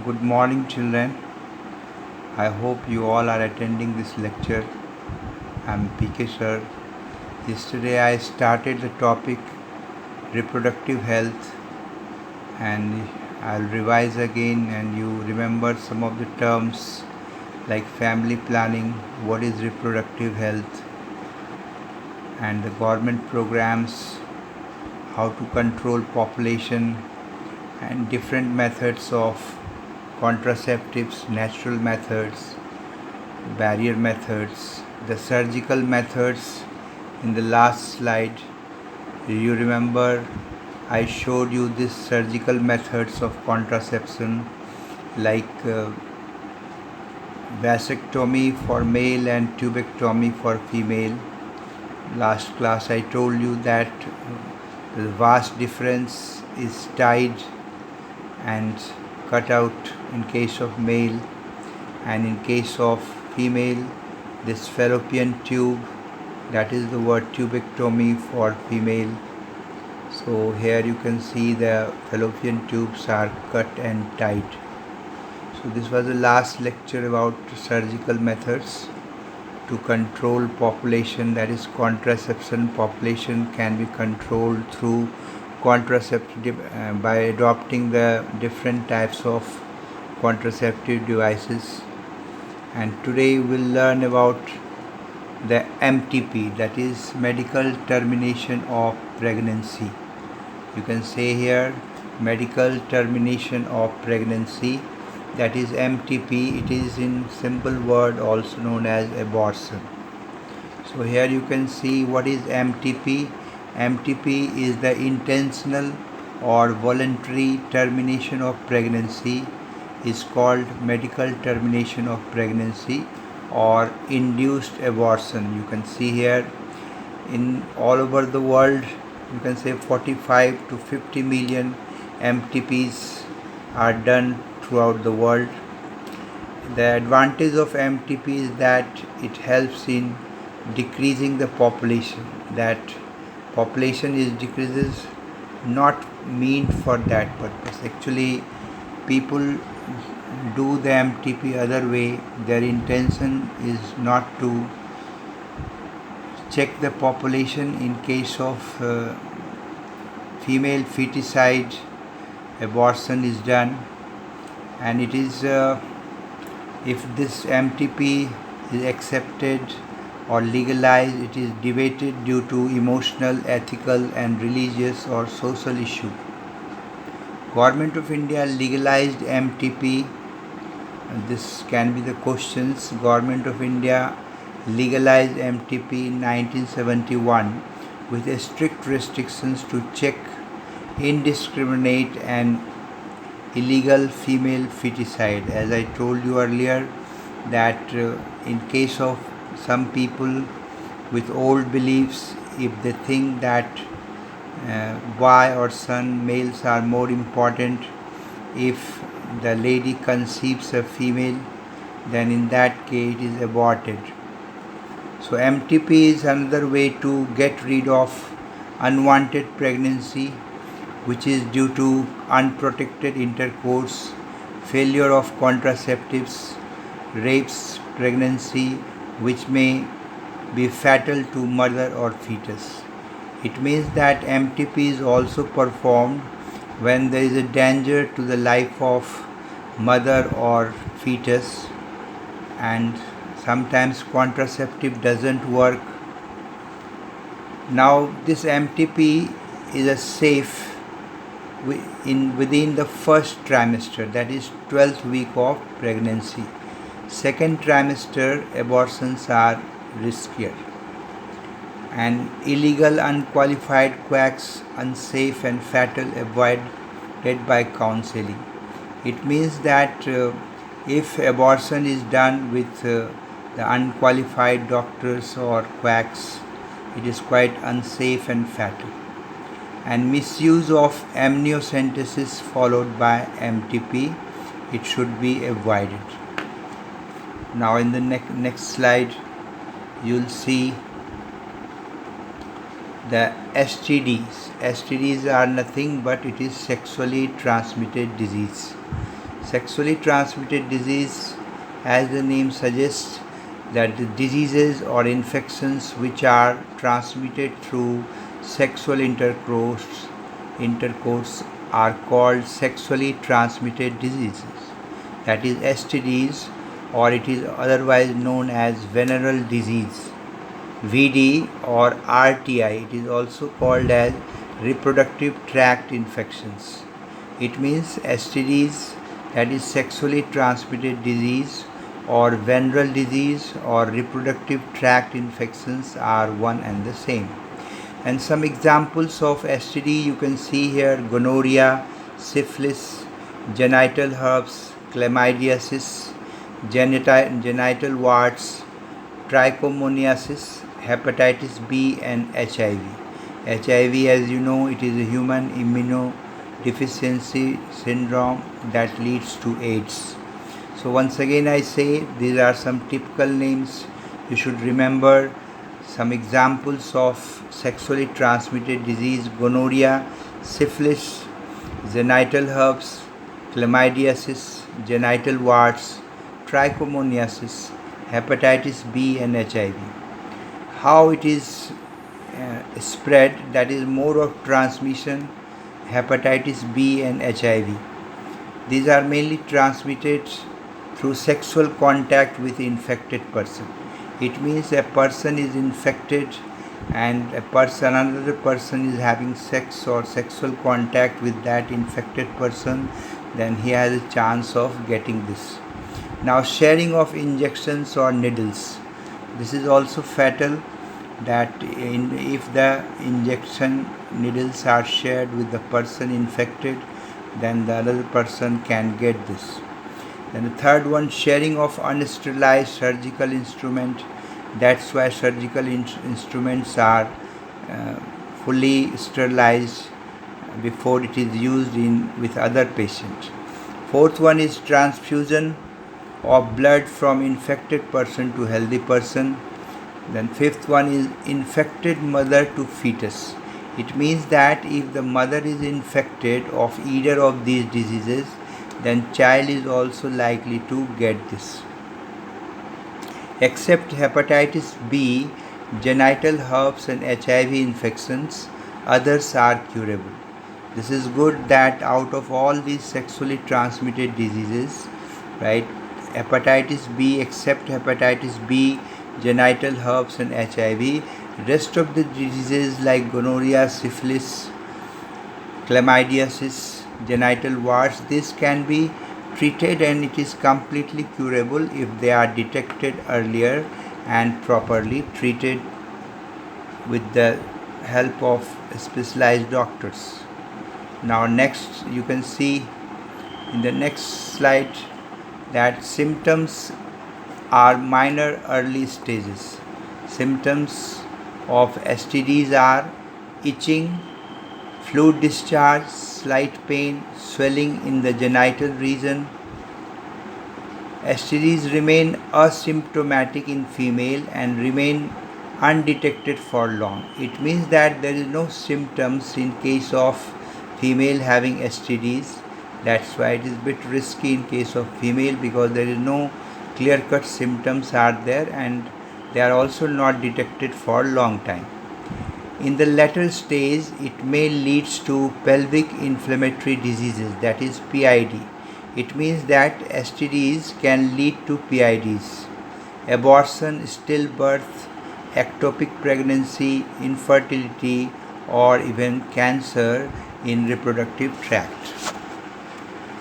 Good morning, children. I hope you all are attending this lecture. I'm PK sir. Yesterday I started the topic reproductive health, and I'll revise again and you remember some of the terms like family planning, what is reproductive health, and the government programs, how to control population, and different methods of contraceptives, natural methods, barrier methods, the surgical methods. In the last slide, you remember I showed you this surgical methods of contraception like vasectomy for male and tubectomy for female. Last class I told you that the vast difference is tied and cut out in case of male, and in case of female this fallopian tube, that is the word tubectomy for female. So here you can see the fallopian tubes are cut and tied. So this was the last lecture about surgical methods to control population, that is contraception. Population can be controlled through contraceptive by adopting the different types of contraceptive devices. And today we'll learn about the MTP, that is medical termination of pregnancy. You can say here medical termination of pregnancy, that is MTP. It is in simple word also known as abortion. So here you can see what is MTP. MTP is the intentional or voluntary termination of pregnancy, is called medical termination of pregnancy or induced abortion. You can see here in all over the world, you can say 45 to 50 million MTPs are done throughout the world. The advantage of MTP is that it helps in decreasing the population. That population is decreases not meant for that purpose. Actually, people do the MTP other way. Their intention is not to check the population in case of female feticide. Abortion is done, and it is if this MTP is accepted or legalized, it is debated due to emotional, ethical and religious or social issue. Government of India legalized MTP. This can be the questions. Government of India legalized MTP in 1971 with strict restrictions to check indiscriminate and illegal female feticide. As I told you earlier, that in case of some people with old beliefs, if they think that boy or son, males are more important, if the lady conceives a female, then in that case it is aborted. So MTP is another way to get rid of unwanted pregnancy, which is due to unprotected intercourse, failure of contraceptives, rapes, pregnancy, which may be fatal to mother or fetus. It means that MTP is also performed when there is a danger to the life of mother or fetus, and sometimes contraceptive doesn't work. Now this MTP is a safe within the first trimester, that is 12th week of pregnancy. Second trimester abortions are riskier, and illegal unqualified quacks, unsafe and fatal, avoided by counseling. It means that if abortion is done with the unqualified doctors or quacks, it is quite unsafe and fatal. And misuse of amniocentesis followed by MTP, it should be avoided. Now in the next slide you'll see the STDs. STDs are nothing but it is sexually transmitted disease. Sexually transmitted disease, as the name suggests, that the diseases or infections which are transmitted through sexual intercourse are called sexually transmitted diseases, that is STDs, or it is otherwise known as venereal disease, VD, or RTI. It is also called as reproductive tract infections. It means STDs, that is sexually transmitted disease, or venereal disease or reproductive tract infections are one and the same. And some examples of STD you can see here: gonorrhea, syphilis, genital herpes, chlamydiasis, genital warts, trichomoniasis, hepatitis B, and HIV. HIV, as you know, it is a human immunodeficiency syndrome that leads to AIDS. So once again I say, these are some typical names you should remember. Some examples of sexually transmitted disease: gonorrhea, syphilis, genital herpes, chlamydiasis, genital warts, trichomoniasis, hepatitis B, and HIV. How it is spread, that is mode of transmission: hepatitis B and HIV. These are mainly transmitted through sexual contact with the infected person. It means a person is infected and another person is having sex or sexual contact with that infected person, then he has a chance of getting this. Now, sharing of injections or needles. This is also fatal, that if the injection needles are shared with the person infected, then the other person can get this. Then the third one, sharing of unsterilized surgical instrument. That's why surgical instruments are fully sterilized before it is used with other patients. Fourth one is transfusion of blood from infected person to healthy person. Then fifth one is infected mother to fetus. It means that if the mother is infected of either of these diseases, then child is also likely to get this. Except hepatitis B, genital herpes, and HIV infections, others are curable. This is good, that out of all these sexually transmitted diseases, right, hepatitis B, except hepatitis B, genital herpes, and HIV, rest of the diseases like gonorrhea, syphilis, chlamydiasis, genital warts, this can be treated and it is completely curable if they are detected earlier and properly treated with the help of specialized doctors. Now next, you can see in the next slide that symptoms are minor early stages. Symptoms of STDs are itching, fluid discharge, slight pain, swelling in the genital region. STDs remain asymptomatic in female and remain undetected for long. It means that there is no symptoms in case of female having STDs. That's why it is a bit risky in case of female, because there is no clear-cut symptoms are there and they are also not detected for a long time. In the later stage, it may lead to pelvic inflammatory diseases, that is PID. It means that STDs can lead to PIDs, abortion, stillbirth, ectopic pregnancy, infertility, or even cancer in reproductive tract.